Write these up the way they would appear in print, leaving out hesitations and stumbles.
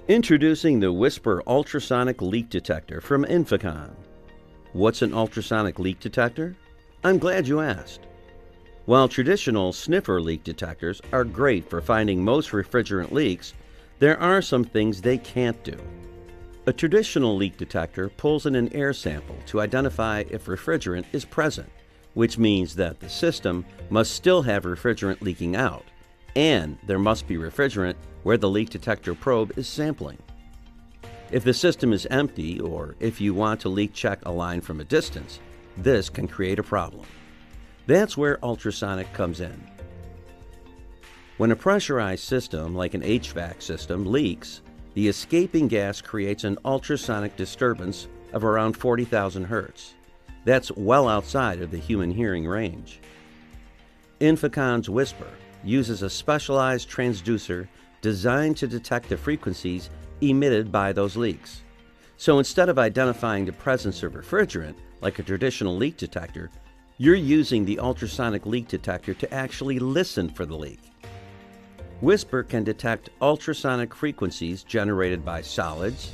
Introducing the Whisper Ultrasonic Leak Detector from INFICON. What's an ultrasonic leak detector? I'm glad you asked. While traditional sniffer leak detectors are great for finding most refrigerant leaks, there are some things they can't do. A traditional leak detector pulls in an air sample to identify if refrigerant is present, which means that the system must still have refrigerant leaking out, and there must be refrigerant where the leak detector probe is sampling. If the system is empty, or if you want to leak check a line from a distance, this can create a problem. That's where ultrasonic comes in. When a pressurized system, like an HVAC system, leaks, the escaping gas creates an ultrasonic disturbance of around 40,000 Hertz. That's well outside of the human hearing range. INFICON's Whisper uses a specialized transducer designed to detect the frequencies emitted by those leaks. So instead of identifying the presence of refrigerant, like a traditional leak detector, you're using the ultrasonic leak detector to actually listen for the leak. Whisper can detect ultrasonic frequencies generated by solids,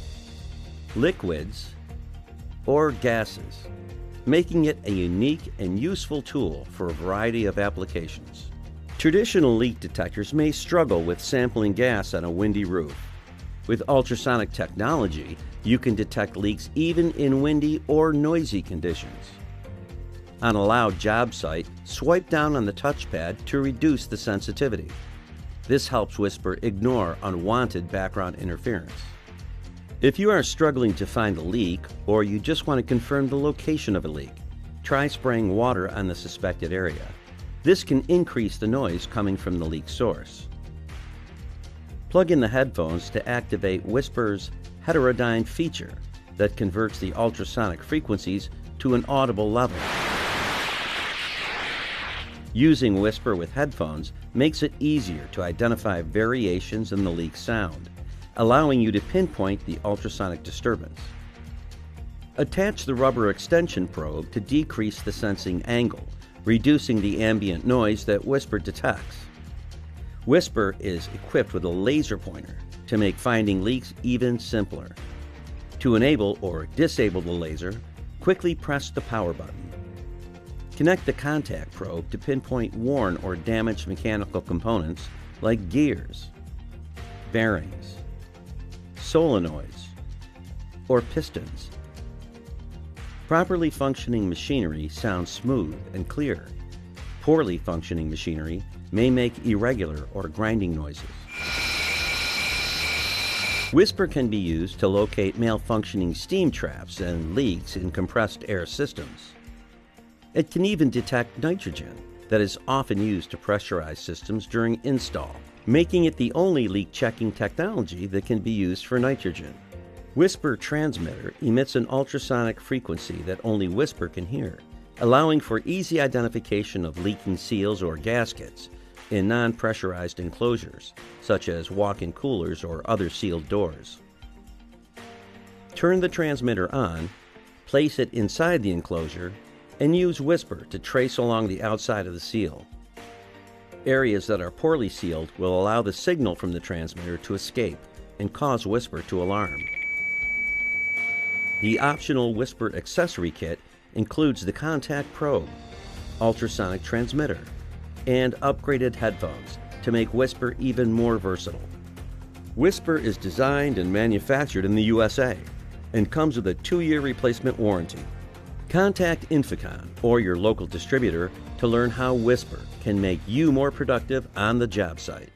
liquids, or gases, making it a unique and useful tool for a variety of applications. Traditional leak detectors may struggle with sampling gas on a windy roof. With ultrasonic technology, you can detect leaks even in windy or noisy conditions. On a loud job site, swipe down on the touchpad to reduce the sensitivity. This helps Whisper ignore unwanted background interference. If you are struggling to find a leak, or you just want to confirm the location of a leak, try spraying water on the suspected area. This can increase the noise coming from the leak source. Plug in the headphones to activate Whisper's heterodyne feature that converts the ultrasonic frequencies to an audible level. Using Whisper with headphones makes it easier to identify variations in the leak sound, allowing you to pinpoint the ultrasonic disturbance. Attach the rubber extension probe to decrease the sensing angle, reducing the ambient noise that Whisper detects. Whisper is equipped with a laser pointer to make finding leaks even simpler. To enable or disable the laser, quickly press the power button. Connect the contact probe to pinpoint worn or damaged mechanical components like gears, bearings, solenoids, or pistons. Properly functioning machinery sounds smooth and clear. Poorly functioning machinery may make irregular or grinding noises. Whisper can be used to locate malfunctioning steam traps and leaks in compressed air systems. It can even detect nitrogen that is often used to pressurize systems during install, making it the only leak checking technology that can be used for nitrogen. Whisper transmitter emits an ultrasonic frequency that only Whisper can hear, allowing for easy identification of leaking seals or gaskets in non-pressurized enclosures, such as walk-in coolers or other sealed doors. Turn the transmitter on, place it inside the enclosure, and use Whisper to trace along the outside of the seal. Areas that are poorly sealed will allow the signal from the transmitter to escape and cause Whisper to alarm. The optional Whisper accessory kit includes the contact probe, ultrasonic transmitter, and upgraded headphones to make Whisper even more versatile. Whisper is designed and manufactured in the USA and comes with a 2-year replacement warranty. Contact INFICON or your local distributor to learn how Whisper can make you more productive on the job site.